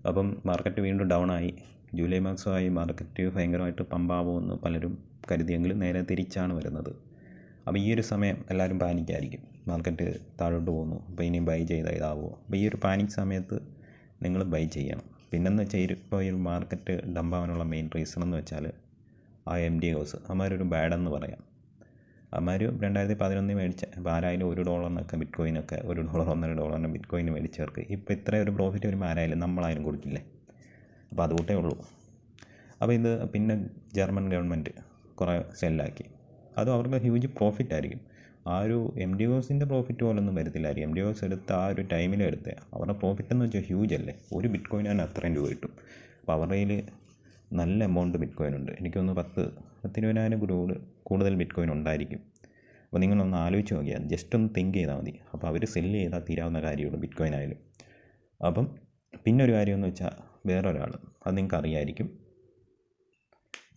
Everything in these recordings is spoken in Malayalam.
അപ്പം മാർക്കറ്റ് വീണ്ടും ഡൗൺ ആയി. ജൂലൈ മാസമായി മാർക്കറ്റ് ഭയങ്കരമായിട്ട് പമ്പാവുമെന്ന് പലരും കരുതിയെങ്കിലും നേരെ തിരിച്ചാണ് വരുന്നത്. അപ്പോൾ ഈ ഒരു സമയം എല്ലാവരും പാനിക്കായിരിക്കും, മാർക്കറ്റ് താഴോട്ട് പോകുന്നു, അപ്പോൾ ഇനിയും ബൈ ചെയ്താൽ ഇതാവുമോ. അപ്പോൾ ഈ ഒരു പാനിക് സമയത്ത് നിങ്ങൾ ബൈ ചെയ്യണം. പിന്നെന്ന് വെച്ചാൽ ഇപ്പോൾ ഈ മാർക്കറ്റ് ഡംപാവാനുള്ള മെയിൻ റീസൺ എന്ന് വെച്ചാൽ ആ MTOs അവന്മാരൊരു ബാഡെന്ന് പറയാം. അവന്മാർ 2011 മേടിച്ച ഇപ്പോൾ ആരായാലും $1 ബിറ്റ് കോയിനൊക്കെ $1 $1.5 ബിറ്റ് കോയിൻ മേടിച്ചവർക്ക് ഇപ്പോൾ ഇത്രയും ഒരു പ്രോഫിറ്റ് വരുമ്പോൾ ആരായാലും നമ്മളായാലും കൊടുക്കില്ലേ. അപ്പോൾ അതുകൂട്ടേ ഉള്ളൂ. അപ്പോൾ ഇത് പിന്നെ ജർമ്മൻ ഗവൺമെൻറ് കുറേ സെല്ലാക്കി. അതും അവർക്ക് ഹ്യൂജ് പ്രോഫിറ്റ് ആയിരിക്കും. ആ ഒരു MTOസിൻ്റെ പ്രോഫിറ്റ് പോലൊന്നും വരത്തില്ലായിരിക്കും. MTOs എടുത്ത ആ ഒരു ടൈമിലും എടുത്തേ അവരുടെ പ്രോഫിറ്റ് എന്ന് വെച്ചാൽ ഹ്യൂജ് അല്ലേ. ഒരു ബിറ്റ് കോയിനാണ് അത്രയും രൂപ കിട്ടും. അപ്പോൾ അവരുടെ കയ്യിൽ നല്ല എമൗണ്ട് ബിറ്റ് കോയിൻ ഉണ്ട്. എനിക്കൊന്ന് 10,000 കൂടുതൽ ബിറ്റ് കോയിൻ ഉണ്ടായിരിക്കും. അപ്പോൾ നിങ്ങളൊന്ന് ആലോചിച്ച് നോക്കിയാൽ, ജസ്റ്റ് ഒന്ന് തിങ്ക് ചെയ്താൽ മതി. അപ്പോൾ അവർ സെല്ല് ചെയ്താൽ തീരാവുന്ന കാര്യമുള്ളൂ ബിറ്റ് കോയിൻ ആയാലും. അപ്പം പിന്നെ ഒരു കാര്യമെന്ന് വെച്ചാൽ വേറൊരാൾ, അത് നിങ്ങൾക്ക് അറിയായിരിക്കും,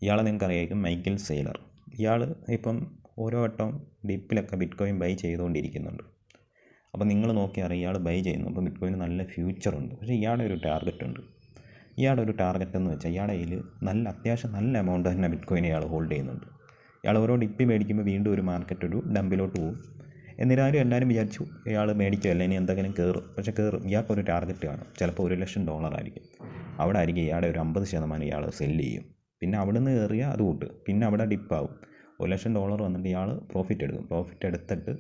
ഇയാളെ നിങ്ങൾക്ക് അറിയായിരിക്കും, മൈക്കൽ സെയ്ലർ. ഇയാൾ ഇപ്പം ഓരോ വട്ടം ഡിപ്പിലൊക്കെ ബിറ്റ് കോയിൻ ബൈ ചെയ്തുകൊണ്ടിരിക്കുന്നുണ്ട്. അപ്പോൾ നിങ്ങൾ നോക്കിയാൽ ഇയാൾ ബൈ ചെയ്യുന്നു. അപ്പോൾ ബിറ്റ് കോയിന് നല്ല ഫ്യൂച്ചറുണ്ട്. പക്ഷേ ഇയാളുടെ ഒരു ടാർഗറ്റ് ഉണ്ട്. ഇയാളുടെ ഒരു ടാർഗറ്റ് എന്ന് വെച്ചാൽ ഇയാളുടെ കയ്യിൽ അത്യാവശ്യം നല്ല എമൗണ്ട് തന്നെ ബിറ്റ് കോയിൻ ഇയാൾ ഹോൾഡ് ചെയ്യുന്നുണ്ട്. ഇയാൾ ഓരോ ഡിപ്പി മേടിക്കുമ്പോൾ വീണ്ടും ഒരു മാർക്കറ്റ് ഒരു ഡംപിലോട്ട് പോകും. എന്നിരുന്നാലും എല്ലാവരും വിചാരിച്ചു ഇയാൾ മേടിക്കുകയല്ല, ഇനി എന്തെങ്കിലും കയറും. പക്ഷേ കയറും. ഇയാൾക്കൊരു ടാർഗറ്റ് കാണും. ചിലപ്പോൾ $1,00,000 ആയിരിക്കും. അവിടെ ആയിരിക്കും ഇയാളുടെ ഒരു 50% ഇയാൾ സെല്ല് ചെയ്യും. പിന്നെ അവിടെ നിന്ന് കയറിയാൽ അത് കൂട്ട്. പിന്നെ അവിടെ ഡിപ്പാവും. $1,00,000 വന്നിട്ട് ഇയാൾ പ്രോഫിറ്റ് എടുക്കും. പ്രോഫിറ്റ് എടുത്തിട്ട്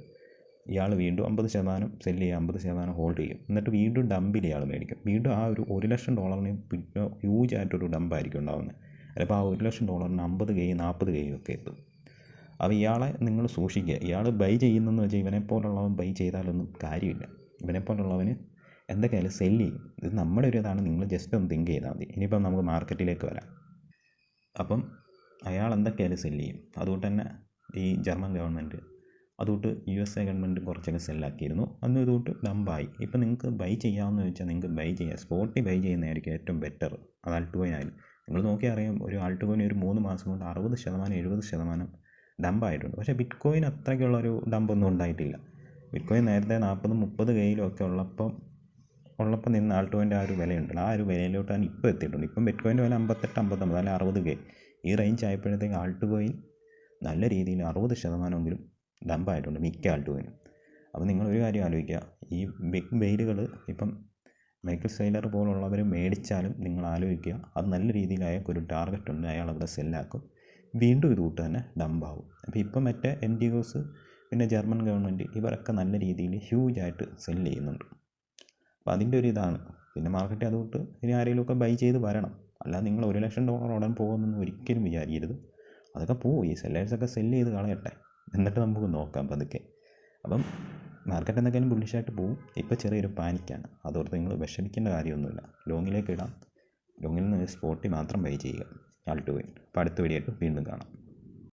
ഇയാൾ വീണ്ടും 50% സെല്ല് ചെയ്യും, 50% ഹോൾഡ് ചെയ്യും. എന്നിട്ട് വീണ്ടും ഡംപിൽ ഇയാൾ മേടിക്കും. വീണ്ടും ആ ഒരു $1,00,000 പിന്നെ ഹ്യൂജായിട്ടൊരു ഡംപായിരിക്കും ഉണ്ടാകുന്നത്. ചിലപ്പോൾ ആ $1,00,000 50K 40K ഒക്കെ എത്തും. അപ്പോൾ ഇയാളെ നിങ്ങൾ സൂക്ഷിക്കുക. ഇയാൾ ബൈ ചെയ്യുന്നതെന്ന് വെച്ചാൽ ഇവനെപ്പോലുള്ളവൻ ബൈ ചെയ്താലൊന്നും കാര്യമില്ല. ഇവനെപ്പോലുള്ളവന് എന്തൊക്കെയായാലും സെല്ല് ചെയ്യും. ഇത് നമ്മുടെ ഒരു ഇതാണ്. നിങ്ങൾ ജസ്റ്റ് ഒന്ന് തിങ്ക് ചെയ്താൽ മതി. ഇനിയിപ്പം നമുക്ക് മാർക്കറ്റിലേക്ക് വരാം. അപ്പം അയാൾ എന്തൊക്കെയായാലും സെല്ല് ചെയ്യും. അതുകൊണ്ട് തന്നെ ഈ ജർമ്മൻ ഗവൺമെൻറ്, അതുകൊണ്ട് USA ഗവൺമെൻറ് കുറച്ചൊക്കെ സെല്ലാക്കിയിരുന്നു. അന്ന് ഇതുകൊണ്ട് ഡംപായി. ഇപ്പം നിങ്ങൾക്ക് ബൈ ചെയ്യാമെന്ന് വെച്ചാൽ നിങ്ങൾക്ക് ബൈ ചെയ്യാം. സ്പോട്ടിൽ ബൈ ചെയ്യുന്നതായിരിക്കും ഏറ്റവും ബെറ്റർ. അത് ആൾട്ട് കോയിൻ ആയാലും നിങ്ങൾ നോക്കിയാൽ അറിയാം, ഒരു ആൾട്ട് കോയിൻ ഒരു 3 മാസം കൊണ്ട് 60% 70% ഡംപായിട്ടുണ്ട്. പക്ഷേ ബിറ്റ് കോയിൻ അത്രയ്ക്കുള്ളൊരു ഡംപൊന്നും ഉണ്ടായിട്ടില്ല. ബിറ്റ് കോയിൻ നേരത്തെ 40-30K ഒക്കെ ഉള്ളപ്പോൾ നിന്ന് ആൾട്ട് കോയിൻ്റെ ആ ഒരു വിലയുണ്ടല്ലോ, ആ ഒരു വിലയിലോട്ടാണ് ഇപ്പോൾ എത്തിയിട്ടുണ്ട്. ഇപ്പം ബിറ്റ് കോയിൻ്റെ വില 58-59 അല്ലെങ്കിൽ 60K ഈ റേഞ്ച് ആയപ്പോഴത്തേക്ക് ആൾട്ട് കോയിൻ നല്ല രീതിയിൽ 60%എങ്കിലും ഡംപായിട്ടുണ്ട് മിക്ക ആൾട്ട് കോയിനും. അപ്പോൾ നിങ്ങളൊരു കാര്യം ആലോചിക്കുക, ഈ ബിഗ് വെയിലുകൾ ഇപ്പം മൈക്കൽ സെയ്ലർ പോലുള്ളവർ മേടിച്ചാലും നിങ്ങൾ ആലോചിക്കുക, അത് നല്ല രീതിയിൽ അയാൾക്കൊരു ടാർഗറ്റ് ഉണ്ട്. അയാൾ അവിടെ സെല്ലാക്കും. വീണ്ടും ഇത് കൂട്ട് തന്നെ ഡംപാവും. അപ്പോൾ ഇപ്പം മറ്റേ MTOs പിന്നെ ജർമ്മൻ ഗവൺമെൻറ് ഇവരൊക്കെ നല്ല രീതിയിൽ ഹ്യൂജായിട്ട് സെല്ല് ചെയ്യുന്നുണ്ട്. അപ്പോൾ അതിൻ്റെ ഒരു ഇതാണ്. പിന്നെ മാർക്കറ്റ് അതുകൊണ്ട് ഇനി ആരെങ്കിലുമൊക്കെ ബൈ ചെയ്ത് വരണം. അല്ലാതെ നിങ്ങൾ $1,00,000 ഉടൻ പോകുമെന്നൊന്നും ഒരിക്കലും വിചാരിക്കരുത്. അതൊക്കെ പോവും. ഈ സെല്ലേഴ്സൊക്കെ സെല്ല് ചെയ്ത് കളയട്ടെ, എന്നിട്ട് നമുക്ക് നോക്കാം പതുക്കെ. അപ്പം മാർക്കറ്റ് എന്തൊക്കെയാലും ബുള്ളിഷായിട്ട് പോവും. ഇപ്പോൾ ചെറിയൊരു പാനിക്കാണ്. അതോർത്ത് നിങ്ങൾ വിഷമിക്കേണ്ട കാര്യമൊന്നുമില്ല. ലോങ്ങിലേക്ക് ഇടാം. ലോങ്ങിൽ നിന്ന് സ്പോട്ടിൽ മാത്രം ബൈ ചെയ്യുക ആൾട്ട് കോയിൻ. അപ്പോൾ അടുത്ത വീഡിയോ ആയിട്ട് വീണ്ടും കാണാം.